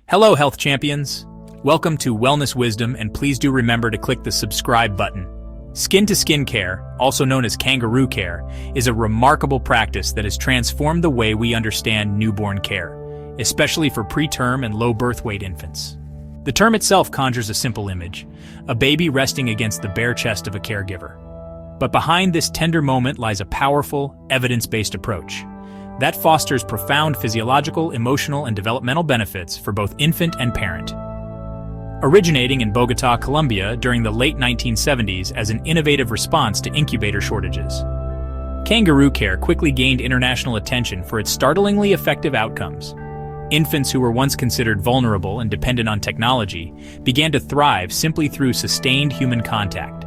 Hello, health champions. Welcome to Wellness Wisdom, and please do remember to click the subscribe button. Skin-to-skin care, also known as kangaroo care, is a remarkable practice that has transformed the way we understand newborn care, especially for preterm and low birth weight infants. The term itself conjures a simple image, a baby resting against the bare chest of a caregiver. But behind this tender moment lies a powerful, evidence-based approach that fosters profound physiological, emotional, and developmental benefits for both infant and parent. Originating in Bogotá, Colombia during the late 1970s as an innovative response to incubator shortages, kangaroo care quickly gained international attention for its startlingly effective outcomes. Infants who were once considered vulnerable and dependent on technology began to thrive simply through sustained human contact.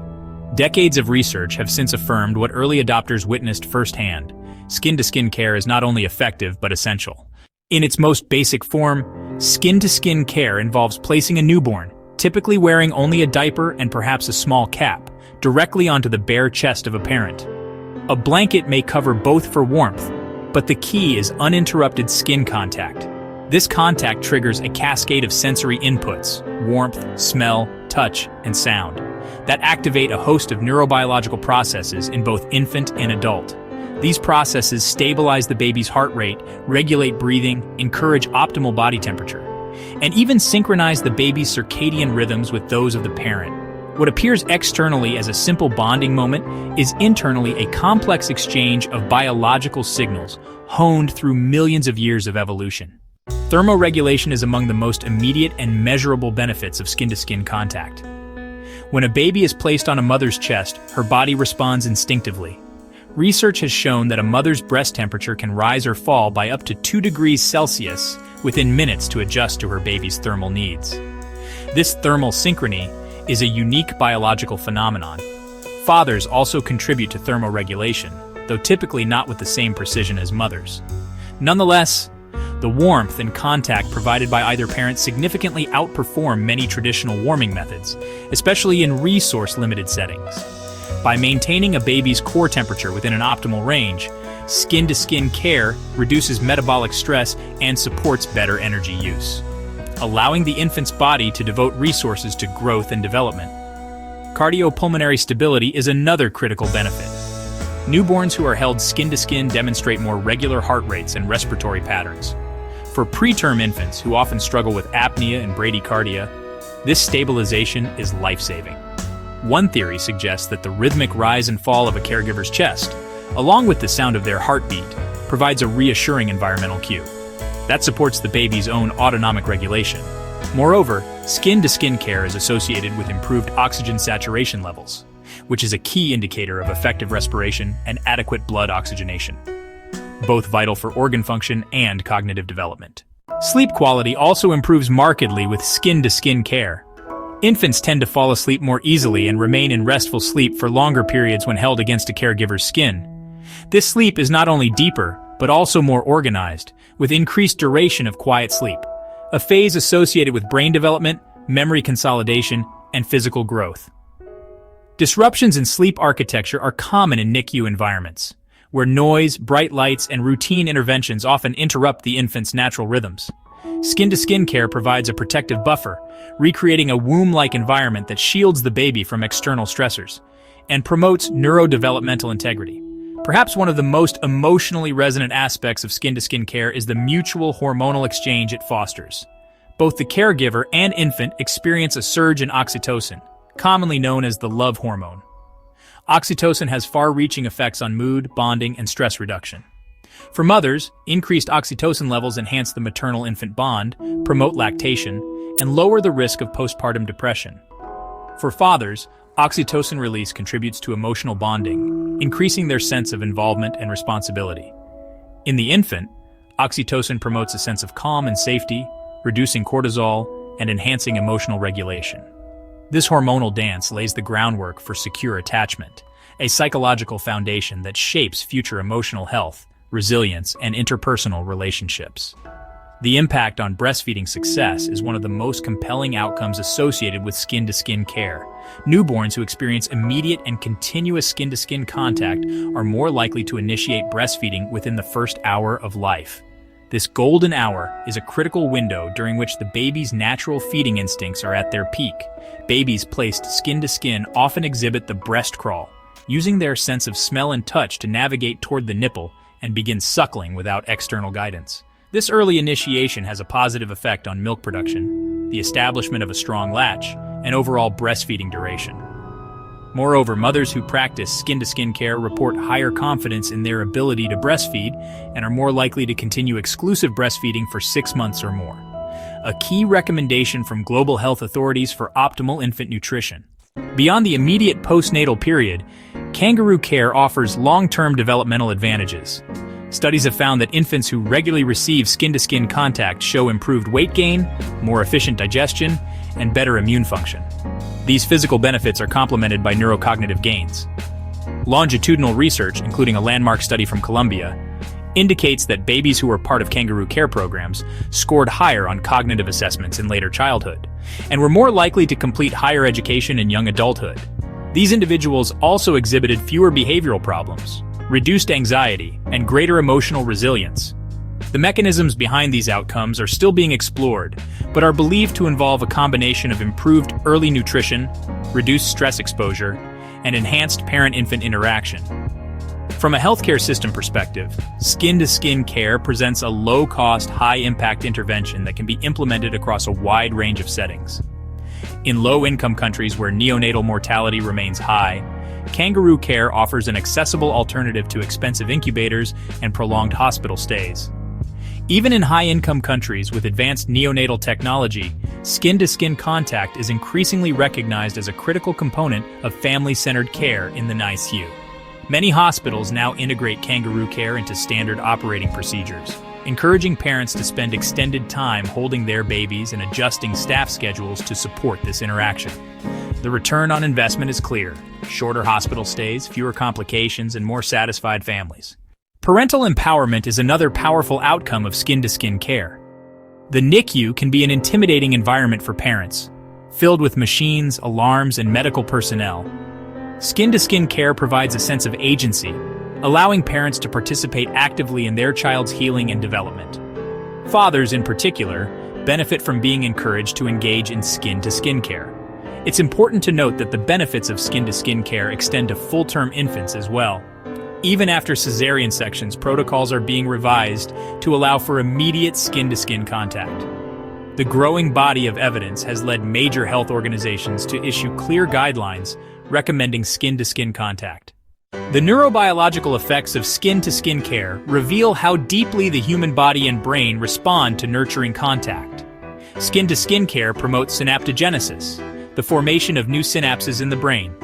Decades of research have since affirmed what early adopters witnessed firsthand. Skin-to-skin care is not only effective but essential. In its most basic form, skin-to-skin care involves placing a newborn, typically wearing only a diaper and perhaps a small cap, directly onto the bare chest of a parent. A blanket may cover both for warmth, but the key is uninterrupted skin contact. This contact triggers a cascade of sensory inputs, warmth, smell, touch, and sound, that activate a host of neurobiological processes in both infant and adult. These processes stabilize the baby's heart rate, regulate breathing, encourage optimal body temperature, and even synchronize the baby's circadian rhythms with those of the parent. What appears externally as a simple bonding moment is internally a complex exchange of biological signals honed through millions of years of evolution. Thermoregulation is among the most immediate and measurable benefits of skin-to-skin contact. When a baby is placed on a mother's chest, her body responds instinctively. Research has shown that a mother's breast temperature can rise or fall by up to 2 degrees Celsius within minutes to adjust to her baby's thermal needs. This thermal synchrony is a unique biological phenomenon. Fathers also contribute to thermoregulation, though typically not with the same precision as mothers. Nonetheless, the warmth and contact provided by either parent significantly outperform many traditional warming methods, especially in resource-limited settings. By maintaining a baby's core temperature within an optimal range, skin-to-skin care reduces metabolic stress and supports better energy use, allowing the infant's body to devote resources to growth and development. Cardiopulmonary stability is another critical benefit. Newborns who are held skin-to-skin demonstrate more regular heart rates and respiratory patterns. For preterm infants who often struggle with apnea and bradycardia, this stabilization is life-saving. One theory suggests that the rhythmic rise and fall of a caregiver's chest, along with the sound of their heartbeat, provides a reassuring environmental cue that supports the baby's own autonomic regulation. Moreover, skin-to-skin care is associated with improved oxygen saturation levels, which is a key indicator of effective respiration and adequate blood oxygenation, both vital for organ function and cognitive development. Sleep quality also improves markedly with skin-to-skin care. Infants tend to fall asleep more easily and remain in restful sleep for longer periods when held against a caregiver's skin. This sleep is not only deeper, but also more organized, with increased duration of quiet sleep, a phase associated with brain development, memory consolidation, and physical growth. Disruptions in sleep architecture are common in NICU environments, where noise, bright lights, and routine interventions often interrupt the infant's natural rhythms. Skin-to-skin care provides a protective buffer, recreating a womb-like environment that shields the baby from external stressors and promotes neurodevelopmental integrity. Perhaps one of the most emotionally resonant aspects of skin-to-skin care is the mutual hormonal exchange it fosters. Both the caregiver and infant experience a surge in oxytocin, commonly known as the love hormone. Oxytocin has far-reaching effects on mood, bonding, and stress reduction. For mothers, increased oxytocin levels enhance the maternal-infant bond, promote lactation, and lower the risk of postpartum depression. For fathers, oxytocin release contributes to emotional bonding, increasing their sense of involvement and responsibility. In the infant, oxytocin promotes a sense of calm and safety, reducing cortisol and enhancing emotional regulation. This hormonal dance lays the groundwork for secure attachment, a psychological foundation that shapes future emotional health, resilience, and interpersonal relationships. The impact on breastfeeding success is one of the most compelling outcomes associated with skin-to-skin care. Newborns who experience immediate and continuous skin-to-skin contact are more likely to initiate breastfeeding within the first hour of life. This golden hour is a critical window during which the baby's natural feeding instincts are at their peak. Babies placed skin to skin often exhibit the breast crawl, using their sense of smell and touch to navigate toward the nipple and begin suckling without external guidance. This early initiation has a positive effect on milk production, the establishment of a strong latch, and overall breastfeeding duration. Moreover, mothers who practice skin-to-skin care report higher confidence in their ability to breastfeed and are more likely to continue exclusive breastfeeding for 6 months or more. A key recommendation from global health authorities for optimal infant nutrition. Beyond the immediate postnatal period, Kangaroo care offers long-term developmental advantages. Studies have found that infants who regularly receive skin-to-skin contact show improved weight gain, more efficient digestion, and better immune function. These physical benefits are complemented by neurocognitive gains. Longitudinal research, including a landmark study from Colombia, indicates that babies who were part of Kangaroo care programs scored higher on cognitive assessments in later childhood, and were more likely to complete higher education in young adulthood. These individuals also exhibited fewer behavioral problems, reduced anxiety, and greater emotional resilience. The mechanisms behind these outcomes are still being explored, but are believed to involve a combination of improved early nutrition, reduced stress exposure, and enhanced parent-infant interaction. From a healthcare system perspective, skin-to-skin care presents a low-cost, high-impact intervention that can be implemented across a wide range of settings. In low-income countries where neonatal mortality remains high, Kangaroo care offers an accessible alternative to expensive incubators and prolonged hospital stays. Even in high-income countries with advanced neonatal technology, skin-to-skin contact is increasingly recognized as a critical component of family-centered care in the NICU. Many hospitals now integrate Kangaroo care into standard operating procedures, encouraging parents to spend extended time holding their babies and adjusting staff schedules to support this interaction. The return on investment is clear: shorter hospital stays, fewer complications, and more satisfied families. Parental empowerment is another powerful outcome of skin-to-skin care. The NICU can be an intimidating environment for parents, filled with machines, alarms, and medical personnel. Skin-to-skin care provides a sense of agency, allowing parents to participate actively in their child's healing and development. Fathers, in particular, benefit from being encouraged to engage in skin-to-skin care. It's important to note that the benefits of skin-to-skin care extend to full-term infants as well. Even after cesarean sections, protocols are being revised to allow for immediate skin-to-skin contact. The growing body of evidence has led major health organizations to issue clear guidelines recommending skin-to-skin contact. The neurobiological effects of skin-to-skin care reveal how deeply the human body and brain respond to nurturing contact. Skin-to-skin care promotes synaptogenesis, the formation of new synapses in the brain.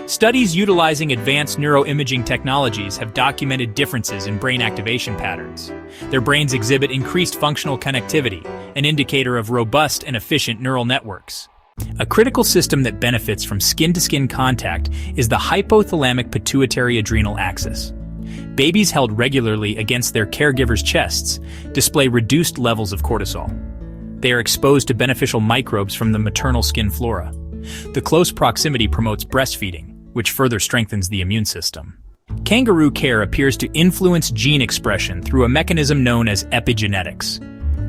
Studies utilizing advanced neuroimaging technologies have documented differences in brain activation patterns. Their brains exhibit increased functional connectivity, an indicator of robust and efficient neural networks. A critical system that benefits from skin-to-skin contact is the hypothalamic pituitary adrenal axis. Babies held regularly against their caregivers' chests display reduced levels of cortisol. They are exposed to beneficial microbes from the maternal skin flora. The close proximity promotes breastfeeding, which further strengthens the immune system. Kangaroo care appears to influence gene expression through a mechanism known as epigenetics.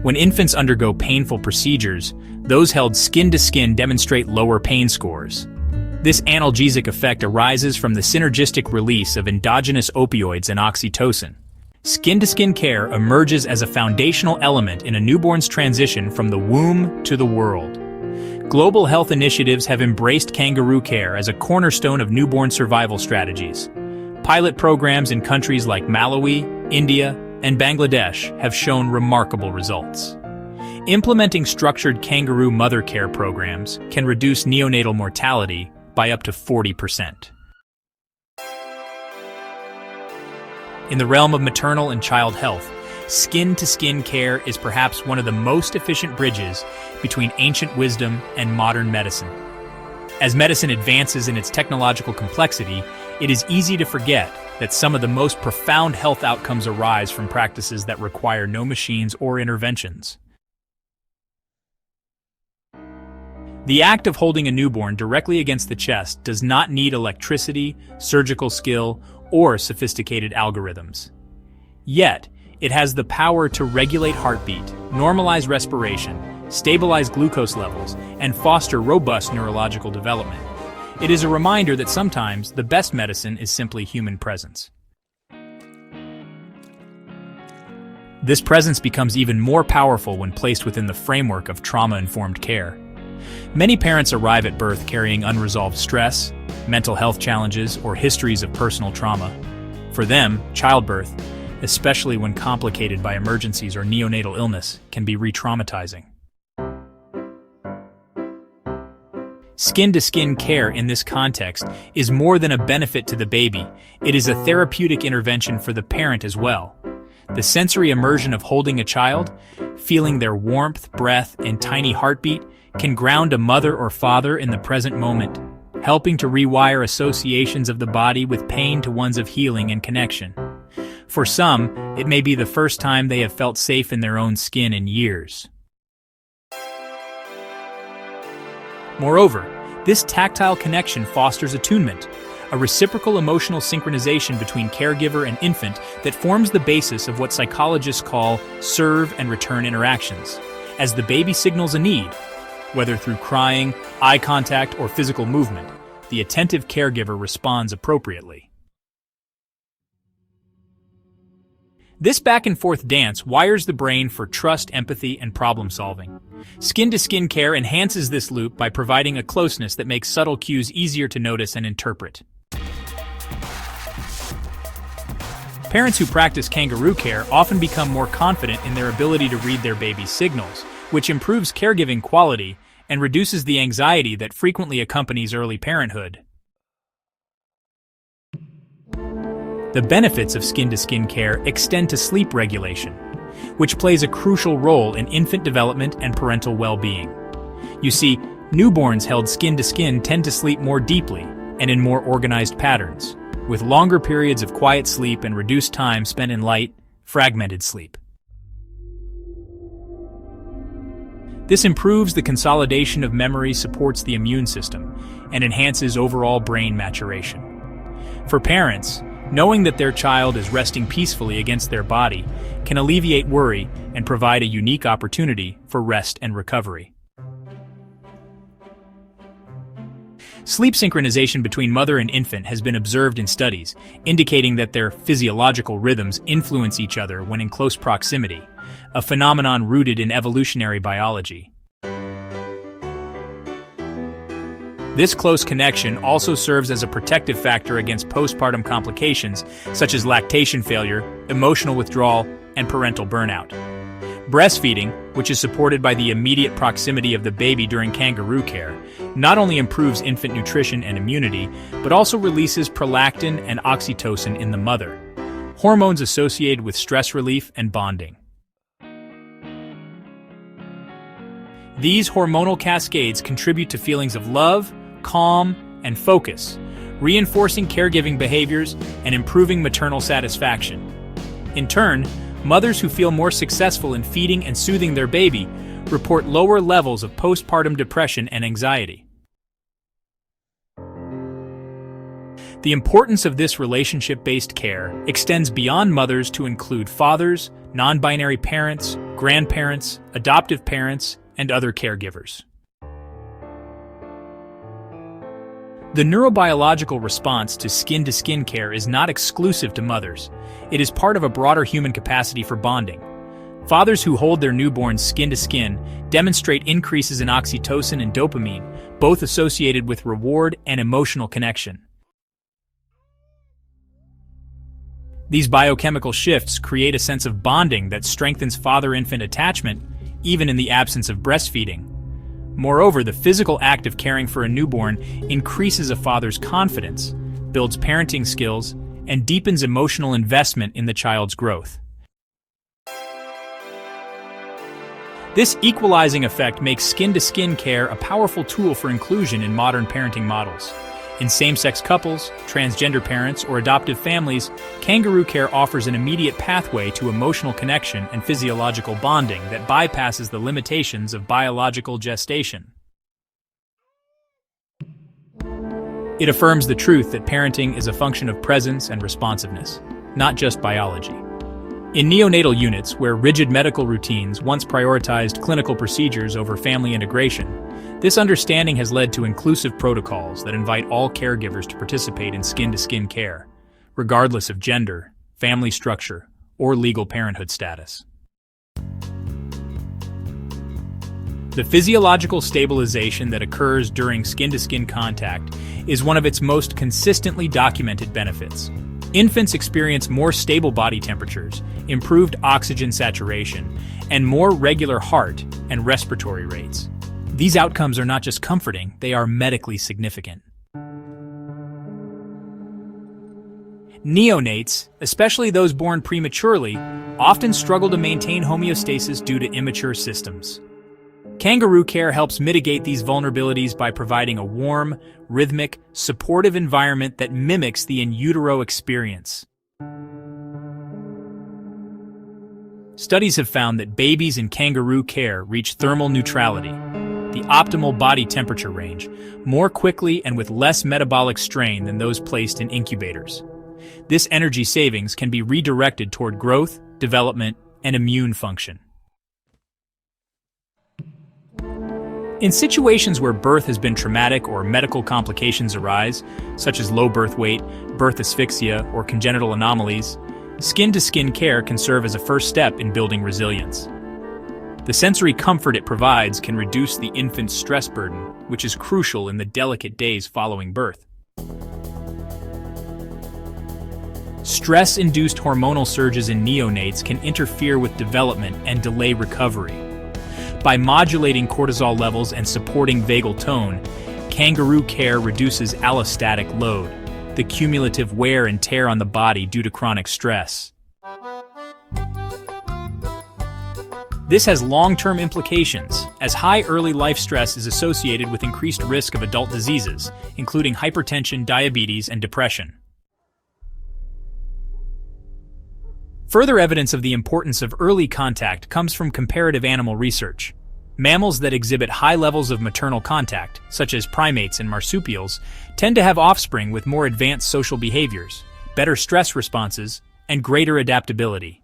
When infants undergo painful procedures, those held skin-to-skin demonstrate lower pain scores. This analgesic effect arises from the synergistic release of endogenous opioids and oxytocin. Skin-to-skin care emerges as a foundational element in a newborn's transition from the womb to the world. Global health initiatives have embraced Kangaroo care as a cornerstone of newborn survival strategies. Pilot programs in countries like Malawi, India, and Bangladesh have shown remarkable results. Implementing structured Kangaroo mother care programs can reduce neonatal mortality by up to 40%. In the realm of maternal and child health, skin-to-skin care is perhaps one of the most efficient bridges between ancient wisdom and modern medicine. As medicine advances in its technological complexity, it is easy to forget that some of the most profound health outcomes arise from practices that require no machines or interventions. The act of holding a newborn directly against the chest does not need electricity, surgical skill, or sophisticated algorithms. Yet, It has the power to regulate heartbeat, normalize respiration, stabilize glucose levels, and foster robust neurological development. It is a reminder that sometimes the best medicine is simply human presence. This presence becomes even more powerful when placed within the framework of trauma-informed care. Many parents arrive at birth carrying unresolved stress, mental health challenges, or histories of personal trauma. For them, childbirth, especially when complicated by emergencies or neonatal illness, can be re-traumatizing. Skin-to-skin care in this context is more than a benefit to the baby. It is a therapeutic intervention for the parent as well. The sensory immersion of holding a child, feeling their warmth, breath, and tiny heartbeat can ground a mother or father in the present moment, helping to rewire associations of the body with pain to ones of healing and connection. For some, it may be the first time they have felt safe in their own skin in years. Moreover, this tactile connection fosters attunement, a reciprocal emotional synchronization between caregiver and infant that forms the basis of what psychologists call serve and return interactions. As the baby signals a need, whether through crying, eye contact, or physical movement, the attentive caregiver responds appropriately. This back-and-forth dance wires the brain for trust, empathy, and problem-solving. Skin-to-skin care enhances this loop by providing a closeness that makes subtle cues easier to notice and interpret. Parents who practice kangaroo care often become more confident in their ability to read their baby's signals, which improves caregiving quality and reduces the anxiety that frequently accompanies early parenthood. The benefits of skin-to-skin care extend to sleep regulation, which plays a crucial role in infant development and parental well-being. You see, newborns held skin-to-skin tend to sleep more deeply and in more organized patterns, with longer periods of quiet sleep and reduced time spent in light, fragmented sleep. This improves the consolidation of memory, supports the immune system, and enhances overall brain maturation. For parents, knowing that their child is resting peacefully against their body can alleviate worry and provide a unique opportunity for rest and recovery. Sleep synchronization between mother and infant has been observed in studies, indicating that their physiological rhythms influence each other when in close proximity, a phenomenon rooted in evolutionary biology. This close connection also serves as a protective factor against postpartum complications such as lactation failure, emotional withdrawal, and parental burnout. Breastfeeding, which is supported by the immediate proximity of the baby during kangaroo care, not only improves infant nutrition and immunity, but also releases prolactin and oxytocin in the mother, hormones associated with stress relief and bonding. These hormonal cascades contribute to feelings of love, calm, and focus, reinforcing caregiving behaviors and improving maternal satisfaction. In turn, mothers who feel more successful in feeding and soothing their baby report lower levels of postpartum depression and anxiety. The importance of this relationship-based care extends beyond mothers to include fathers, non-binary parents, grandparents, adoptive parents, and other caregivers. The neurobiological response to skin-to-skin care is not exclusive to mothers. It is part of a broader human capacity for bonding. Fathers who hold their newborns skin-to-skin demonstrate increases in oxytocin and dopamine, both associated with reward and emotional connection. These biochemical shifts create a sense of bonding that strengthens father-infant attachment, even in the absence of breastfeeding. Moreover, the physical act of caring for a newborn increases a father's confidence, builds parenting skills, and deepens emotional investment in the child's growth. This equalizing effect makes skin-to-skin care a powerful tool for inclusion in modern parenting models. In same-sex couples, transgender parents, or adoptive families, kangaroo care offers an immediate pathway to emotional connection and physiological bonding that bypasses the limitations of biological gestation. It affirms the truth that parenting is a function of presence and responsiveness, not just biology. In neonatal units, where rigid medical routines once prioritized clinical procedures over family integration, this understanding has led to inclusive protocols that invite all caregivers to participate in skin-to-skin care, regardless of gender, family structure, or legal parenthood status. The physiological stabilization that occurs during skin-to-skin contact is one of its most consistently documented benefits. Infants experience more stable body temperatures, improved oxygen saturation, and more regular heart and respiratory rates. These outcomes are not just comforting, they are medically significant. Neonates, especially those born prematurely, often struggle to maintain homeostasis due to immature systems. Kangaroo care helps mitigate these vulnerabilities by providing a warm, rhythmic, supportive environment that mimics the in utero experience. Studies have found that babies in kangaroo care reach thermal neutrality, the optimal body temperature range, more quickly and with less metabolic strain than those placed in incubators. This energy savings can be redirected toward growth, development, and immune function. In situations where birth has been traumatic or medical complications arise, such as low birth weight, birth asphyxia, or congenital anomalies, skin-to-skin care can serve as a first step in building resilience. The sensory comfort it provides can reduce the infant's stress burden, which is crucial in the delicate days following birth. Stress-induced hormonal surges in neonates can interfere with development and delay recovery. By modulating cortisol levels and supporting vagal tone, kangaroo care reduces allostatic load, the cumulative wear and tear on the body due to chronic stress. This has long-term implications, as high early life stress is associated with increased risk of adult diseases, including hypertension, diabetes, and depression. Further evidence of the importance of early contact comes from comparative animal research. Mammals that exhibit high levels of maternal contact, such as primates and marsupials, tend to have offspring with more advanced social behaviors, better stress responses, and greater adaptability.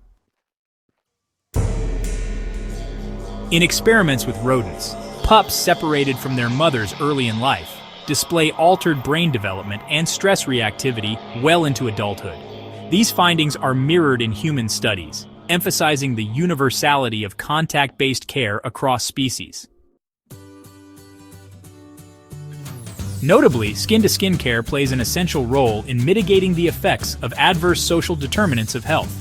In experiments with rodents, pups separated from their mothers early in life display altered brain development and stress reactivity well into adulthood. These findings are mirrored in human studies, emphasizing the universality of contact-based care across species. Notably, skin-to-skin care plays an essential role in mitigating the effects of adverse social determinants of health.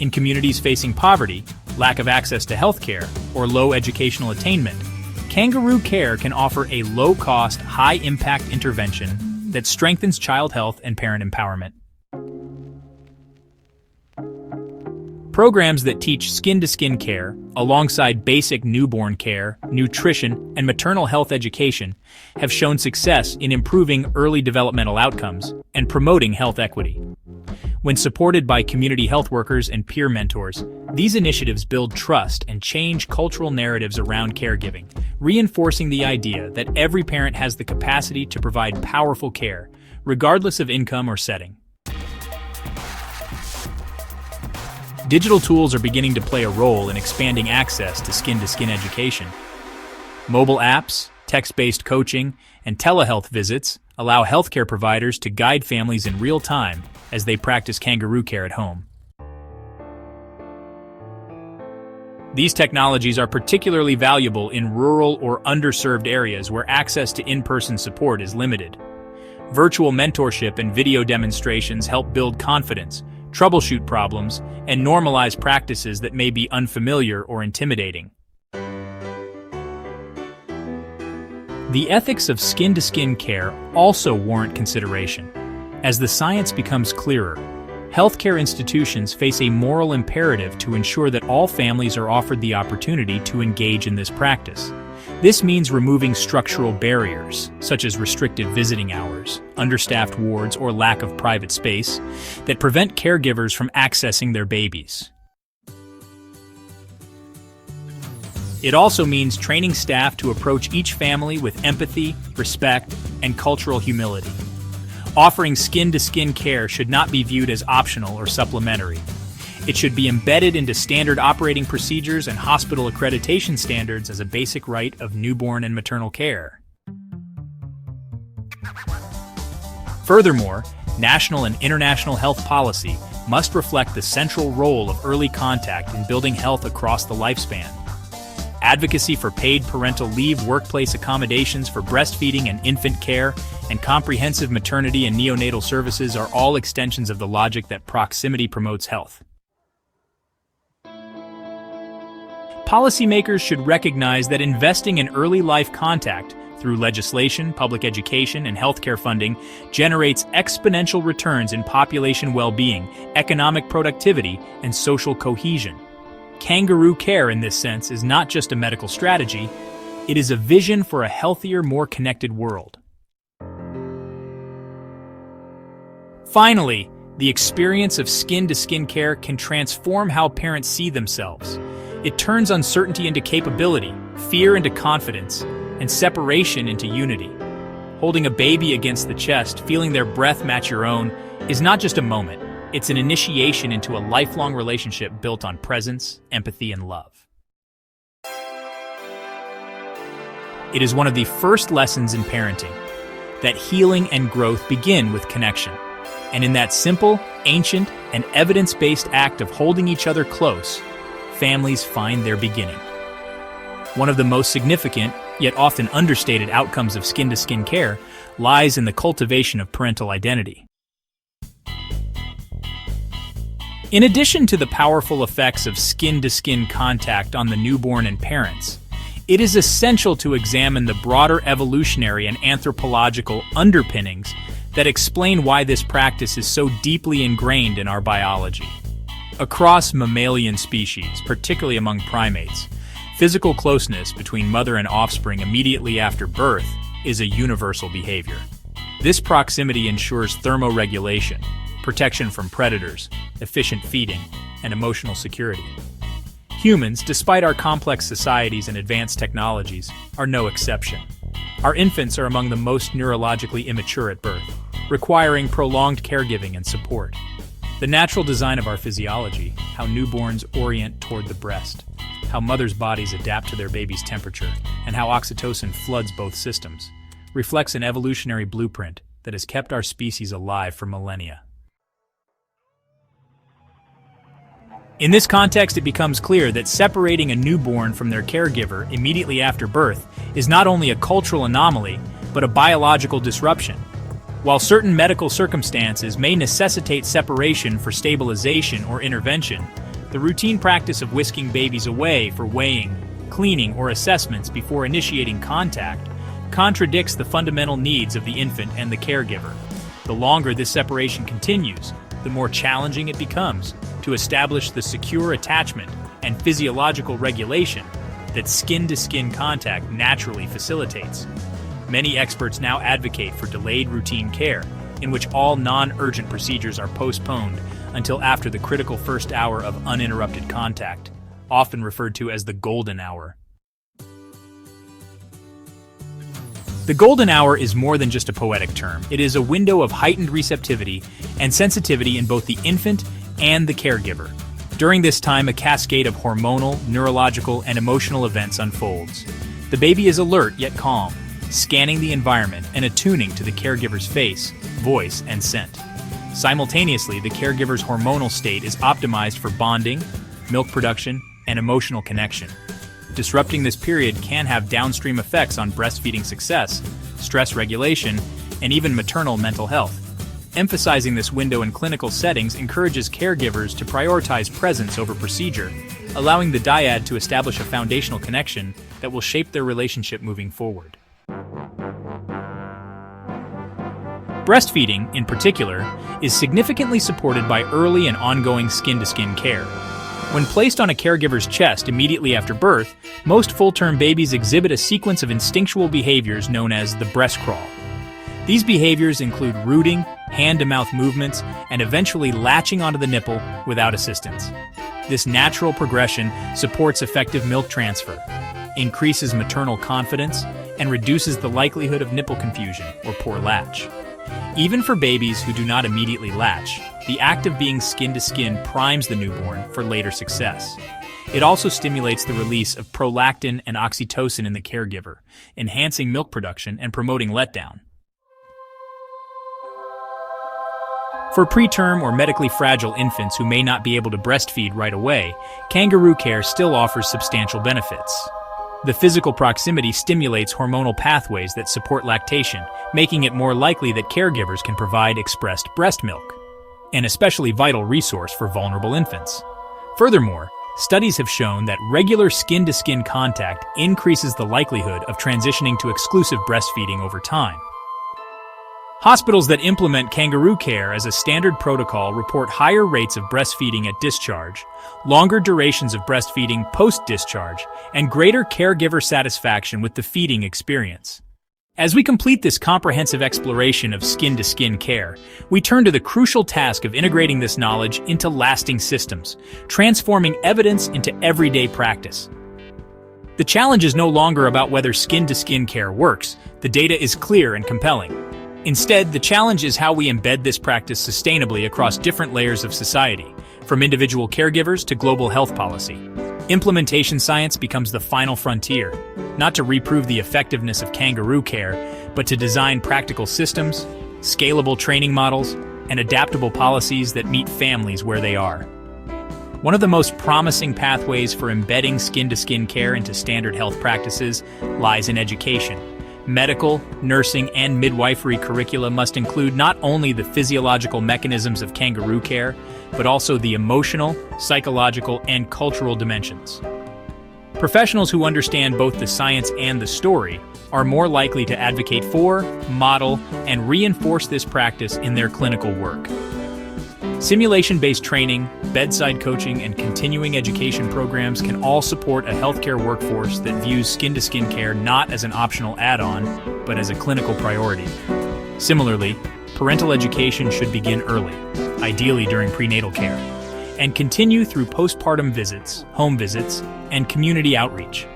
In communities facing poverty, lack of access to health care, or low educational attainment, kangaroo care can offer a low-cost, high-impact intervention that strengthens child health and parent empowerment. Programs that teach skin-to-skin care, alongside basic newborn care, nutrition, and maternal health education, have shown success in improving early developmental outcomes and promoting health equity. When supported by community health workers and peer mentors, these initiatives build trust and change cultural narratives around caregiving, reinforcing the idea that every parent has the capacity to provide powerful care, regardless of income or setting. Digital tools are beginning to play a role in expanding access to skin-to-skin education. Mobile apps, text-based coaching, and telehealth visits allow healthcare providers to guide families in real time as they practice kangaroo care at home. These technologies are particularly valuable in rural or underserved areas where access to in-person support is limited. Virtual mentorship and video demonstrations help build confidence, troubleshoot problems, and normalize practices that may be unfamiliar or intimidating. The ethics of skin-to-skin care also warrant consideration. As the science becomes clearer, healthcare institutions face a moral imperative to ensure that all families are offered the opportunity to engage in this practice. This means removing structural barriers, such as restricted visiting hours, understaffed wards, or lack of private space, that prevent caregivers from accessing their babies. It also means training staff to approach each family with empathy, respect, and cultural humility. Offering skin-to-skin care should not be viewed as optional or supplementary. It should be embedded into standard operating procedures and hospital accreditation standards as a basic right of newborn and maternal care. Furthermore, national and international health policy must reflect the central role of early contact in building health across the lifespan. Advocacy for paid parental leave, workplace accommodations for breastfeeding and infant care, and comprehensive maternity and neonatal services are all extensions of the logic that proximity promotes health. Policymakers should recognize that investing in early life contact through legislation, public education, and healthcare funding generates exponential returns in population well-being, economic productivity, and social cohesion. Kangaroo care, in this sense, is not just a medical strategy, it is a vision for a healthier, more connected world. Finally, the experience of skin-to-skin care can transform how parents see themselves. It turns uncertainty into capability, fear into confidence, and separation into unity. Holding a baby against the chest, feeling their breath match your own, is not just a moment. It's an initiation into a lifelong relationship built on presence, empathy, and love. It is one of the first lessons in parenting that healing and growth begin with connection. And in that simple, ancient, and evidence-based act of holding each other close, families find their beginning. One of the most significant, yet often understated outcomes of skin-to-skin care lies in the cultivation of parental identity. In addition to the powerful effects of skin-to-skin contact on the newborn and parents, it is essential to examine the broader evolutionary and anthropological underpinnings that explain why this practice is so deeply ingrained in our biology. Across mammalian species, particularly among primates, physical closeness between mother and offspring immediately after birth is a universal behavior. This proximity ensures thermoregulation, protection from predators, efficient feeding, and emotional security. Humans, despite our complex societies and advanced technologies, are no exception. Our infants are among the most neurologically immature at birth, requiring prolonged caregiving and support. The natural design of our physiology, how newborns orient toward the breast, how mothers' bodies adapt to their baby's temperature, and how oxytocin floods both systems, reflects an evolutionary blueprint that has kept our species alive for millennia. In this context, it becomes clear that separating a newborn from their caregiver immediately after birth is not only a cultural anomaly, but a biological disruption. While certain medical circumstances may necessitate separation for stabilization or intervention, the routine practice of whisking babies away for weighing, cleaning, or assessments before initiating contact contradicts the fundamental needs of the infant and the caregiver. The longer this separation continues, the more challenging it becomes to establish the secure attachment and physiological regulation that skin-to-skin contact naturally facilitates. Many experts now advocate for delayed routine care, in which all non-urgent procedures are postponed until after the critical first hour of uninterrupted contact, often referred to as the golden hour. The golden hour is more than just a poetic term. It is a window of heightened receptivity and sensitivity in both the infant and the caregiver. During this time, a cascade of hormonal, neurological, and emotional events unfolds. The baby is alert yet calm, scanning the environment and attuning to the caregiver's face, voice, and scent. Simultaneously, the caregiver's hormonal state is optimized for bonding, milk production, and emotional connection. Disrupting this period can have downstream effects on breastfeeding success, stress regulation, and even maternal mental health. Emphasizing this window in clinical settings encourages caregivers to prioritize presence over procedure, allowing the dyad to establish a foundational connection that will shape their relationship moving forward. Breastfeeding, in particular, is significantly supported by early and ongoing skin-to-skin care. When placed on a caregiver's chest immediately after birth, most full-term babies exhibit a sequence of instinctual behaviors known as the breast crawl. These behaviors include rooting, hand-to-mouth movements, and eventually latching onto the nipple without assistance. This natural progression supports effective milk transfer, increases maternal confidence, and reduces the likelihood of nipple confusion or poor latch. Even for babies who do not immediately latch, the act of being skin-to-skin primes the newborn for later success. It also stimulates the release of prolactin and oxytocin in the caregiver, enhancing milk production and promoting letdown. For preterm or medically fragile infants who may not be able to breastfeed right away, Kangaroo Care still offers substantial benefits. The physical proximity stimulates hormonal pathways that support lactation, making it more likely that caregivers can provide expressed breast milk, an especially vital resource for vulnerable infants. Furthermore, studies have shown that regular skin-to-skin contact increases the likelihood of transitioning to exclusive breastfeeding over time. Hospitals that implement Kangaroo Care as a standard protocol report higher rates of breastfeeding at discharge, longer durations of breastfeeding post-discharge, and greater caregiver satisfaction with the feeding experience. As we complete this comprehensive exploration of skin-to-skin care, we turn to the crucial task of integrating this knowledge into lasting systems, transforming evidence into everyday practice. The challenge is no longer about whether skin-to-skin care works. The data is clear and compelling. Instead, the challenge is how we embed this practice sustainably across different layers of society, from individual caregivers to global health policy. Implementation science becomes the final frontier, not to reprove the effectiveness of Kangaroo Care, but to design practical systems, scalable training models, and adaptable policies that meet families where they are. One of the most promising pathways for embedding skin-to-skin care into standard health practices lies in education. Medical, nursing, and midwifery curricula must include not only the physiological mechanisms of Kangaroo Care, but also the emotional, psychological, and cultural dimensions. Professionals who understand both the science and the story are more likely to advocate for, model, and reinforce this practice in their clinical work. Simulation-based training, bedside coaching, and continuing education programs can all support a healthcare workforce that views skin-to-skin care not as an optional add-on, but as a clinical priority. Similarly, parental education should begin early, ideally during prenatal care, and continue through postpartum visits, home visits, and community outreach.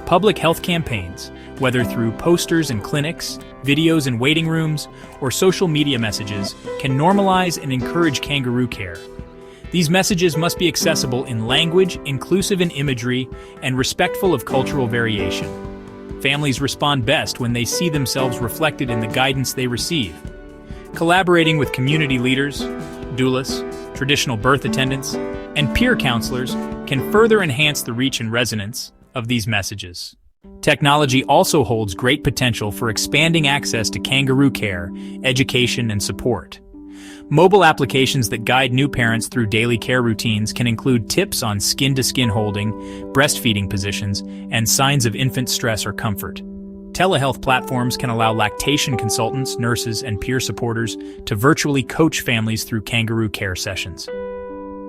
Public health campaigns, whether through posters in clinics, videos in waiting rooms, or social media messages, can normalize and encourage Kangaroo Care. These messages must be accessible in language, inclusive in imagery, and respectful of cultural variation. Families respond best when they see themselves reflected in the guidance they receive. Collaborating with community leaders, doulas, traditional birth attendants, and peer counselors can further enhance the reach and resonance of these messages. Technology also holds great potential for expanding access to Kangaroo Care, education, and support. Mobile applications that guide new parents through daily care routines can include tips on skin-to-skin holding, breastfeeding positions, and signs of infant stress or comfort. Telehealth platforms can allow lactation consultants, nurses, and peer supporters to virtually coach families through Kangaroo Care sessions.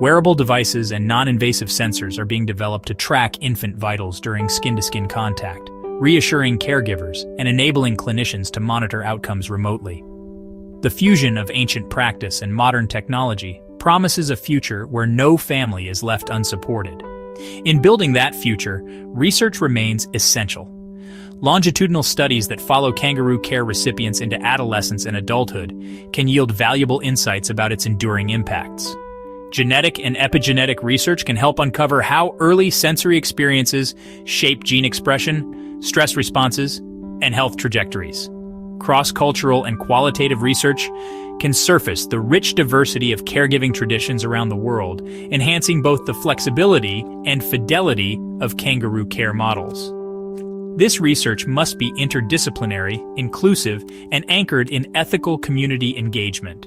Wearable devices and non-invasive sensors are being developed to track infant vitals during skin-to-skin contact, reassuring caregivers and enabling clinicians to monitor outcomes remotely. The fusion of ancient practice and modern technology promises a future where no family is left unsupported. In building that future, research remains essential. Longitudinal studies that follow Kangaroo Care recipients into adolescence and adulthood can yield valuable insights about its enduring impacts. Genetic and epigenetic research can help uncover how early sensory experiences shape gene expression, stress responses, and health trajectories. Cross-cultural and qualitative research can surface the rich diversity of caregiving traditions around the world, enhancing both the flexibility and fidelity of Kangaroo Care models. This research must be interdisciplinary, inclusive, and anchored in ethical community engagement.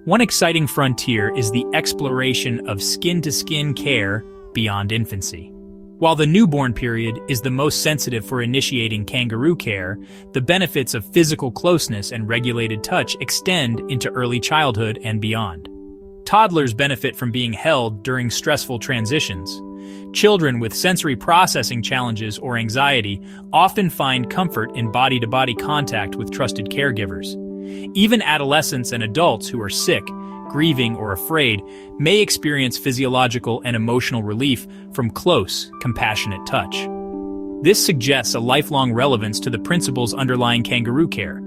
One exciting frontier is the exploration of skin-to-skin care beyond infancy. While the newborn period is the most sensitive for initiating Kangaroo Care, the benefits of physical closeness and regulated touch extend into early childhood and beyond. Toddlers benefit from being held during stressful transitions. Children with sensory processing challenges or anxiety often find comfort in body-to-body contact with trusted caregivers. Even adolescents and adults who are sick, grieving, or afraid may experience physiological and emotional relief from close, compassionate touch. This suggests a lifelong relevance to the principles underlying Kangaroo Care,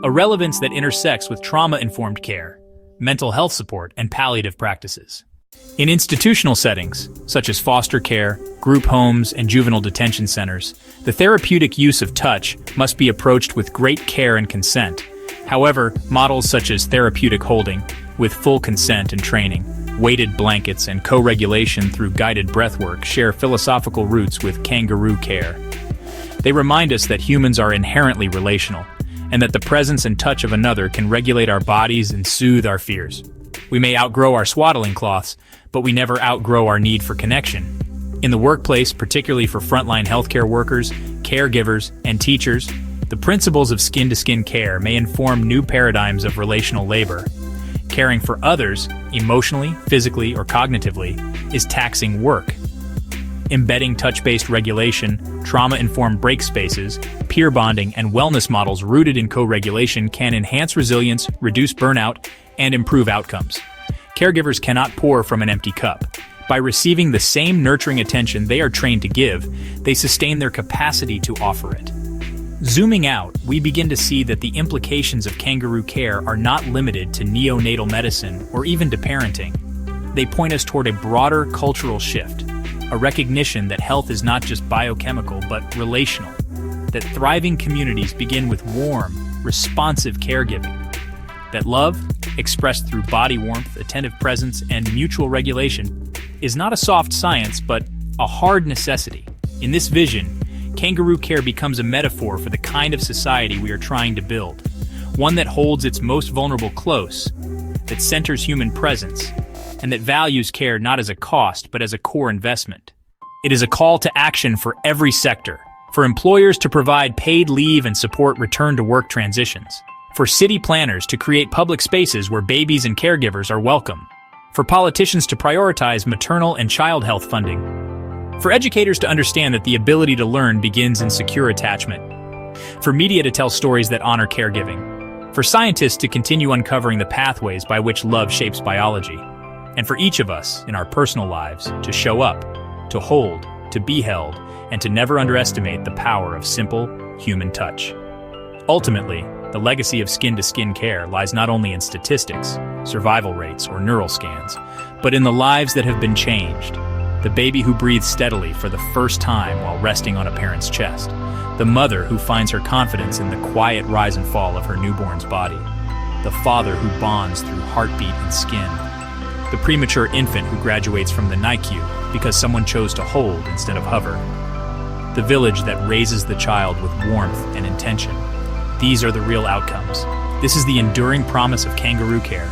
a relevance that intersects with trauma-informed care, mental health support, and palliative practices. In institutional settings, such as foster care, group homes, and juvenile detention centers, the therapeutic use of touch must be approached with great care and consent. However, models such as therapeutic holding, with full consent and training, weighted blankets, and co-regulation through guided breathwork share philosophical roots with kangaroo care. They remind us that humans are inherently relational, and that the presence and touch of another can regulate our bodies and soothe our fears. We may outgrow our swaddling cloths, but we never outgrow our need for connection. In the workplace, particularly for frontline healthcare workers, caregivers, and teachers, the principles of skin-to-skin care may inform new paradigms of relational labor. Caring for others, emotionally, physically, or cognitively, is taxing work. Embedding touch-based regulation, trauma-informed break spaces, peer bonding, and wellness models rooted in co-regulation can enhance resilience, reduce burnout, and improve outcomes. Caregivers cannot pour from an empty cup. By receiving the same nurturing attention they are trained to give, they sustain their capacity to offer it. Zooming out, we begin to see that the implications of kangaroo care are not limited to neonatal medicine or even to parenting. They point us toward a broader cultural shift, a recognition that health is not just biochemical but relational, that thriving communities begin with warm, responsive caregiving, that love, expressed through body warmth, attentive presence, and mutual regulation, is not a soft science but a hard necessity. In this vision, kangaroo care becomes a metaphor for the kind of society we are trying to build, one that holds its most vulnerable close, that centers human presence, and that values care not as a cost but as a core investment. It is a call to action for every sector, for employers to provide paid leave and support return-to-work transitions, for city planners to create public spaces where babies and caregivers are welcome, for politicians to prioritize maternal and child health funding, for educators to understand that the ability to learn begins in secure attachment, for media to tell stories that honor caregiving, for scientists to continue uncovering the pathways by which love shapes biology, and for each of us in our personal lives to show up, to hold, to be held, and to never underestimate the power of simple, human touch. Ultimately, the legacy of skin-to-skin care lies not only in statistics, survival rates, or neural scans, but in the lives that have been changed. The baby who breathes steadily for the first time while resting on a parent's chest. The mother who finds her confidence in the quiet rise and fall of her newborn's body. The father who bonds through heartbeat and skin. The premature infant who graduates from the NICU because someone chose to hold instead of hover. The village that raises the child with warmth and intention. These are the real outcomes. This is the enduring promise of kangaroo care.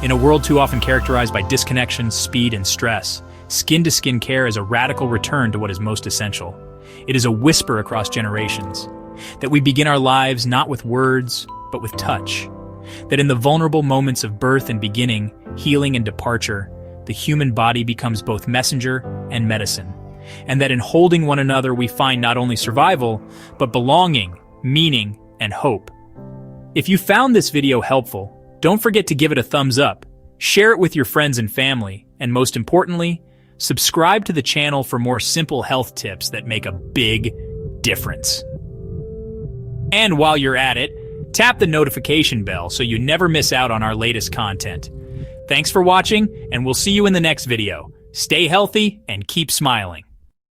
In a world too often characterized by disconnection, speed, and stress, skin-to-skin care is a radical return to what is most essential. It is a whisper across generations, that we begin our lives not with words, but with touch. That in the vulnerable moments of birth and beginning, healing and departure, the human body becomes both messenger and medicine. And that in holding one another we find not only survival, but belonging, meaning, and hope. If you found this video helpful, don't forget to give it a thumbs up, share it with your friends and family, and most importantly, subscribe to the channel for more simple health tips that make a big difference. And while you're at it, tap the notification bell so you never miss out on our latest content. Thanks for watching, and we'll see you in the next video. Stay healthy and keep smiling.